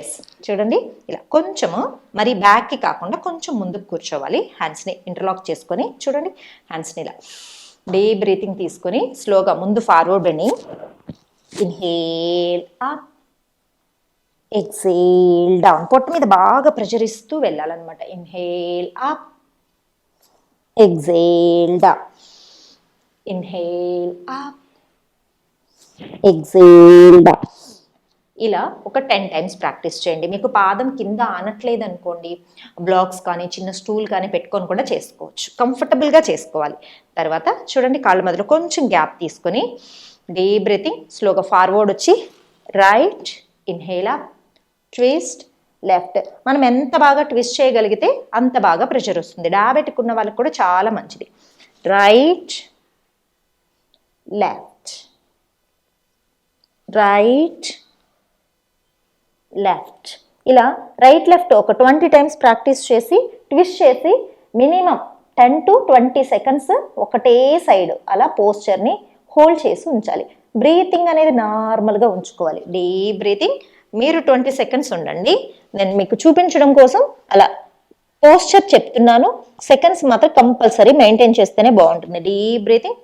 Yes, చూడండి ఇలా కొంచెము మరి బ్యాక్కి కాకుండా కొంచెం ముందుకు కూర్చోవాలి. హ్యాండ్స్ని ఇంటర్లాక్ చేసుకొని చూడండి, హ్యాండ్స్ని ఇలా డీప్ బ్రీతింగ్ తీసుకొని స్లోగా ముందు forward bending. Inhale up, exhale down. పొట్టు మీద బాగా ప్రెషర్ ఇస్తూ వెళ్ళాలన్నమాట. Inhale up, exhale down. Inhale up, exhale down. ఇలా ఒక 10 టైమ్స్ ప్రాక్టీస్ చేయండి. మీకు పాదం కింద ఆనట్లేదు అనుకోండి, బ్లాక్స్ కానీ చిన్న స్టూల్ కానీ పెట్టుకొని కూడా చేసుకోవచ్చు. కంఫర్టబుల్గా చేసుకోవాలి. తర్వాత చూడండి, కాళ్ళ మధ్యలో కొంచెం గ్యాప్ తీసుకొని డీప్ బ్రీతింగ్, స్లోగా ఫార్వర్డ్ వచ్చి right, inhale up, twist left. మనం ఎంత బాగా ట్విస్ట్ చేయగలిగితే అంత బాగా ప్రెషర్ వస్తుంది. డయాబెటిక్ ఉన్న వాళ్ళకి కూడా చాలా మంచిది. Right, left, right, left. ఇలా రైట్ లెఫ్ట్ ఒక 20 టైమ్స్ ప్రాక్టీస్ చేసి ట్విస్ట్ చేసి మినిమం 10 to 20 సెకండ్స్ ఒకటే సైడ్ అలా పోస్చర్ని హోల్డ్ చేసి ఉంచాలి. బ్రీతింగ్ అనేది నార్మల్గా ఉంచుకోవాలి. Deep breathing. మీరు 20 సెకండ్స్ ఉండండి. నేను మీకు చూపించడం కోసం అలా పోస్చర్ చెప్తున్నాను. సెకండ్స్ మాత్రం కంపల్సరీ మెయింటైన్ చేస్తేనే బాగుంటుంది. Deep breathing.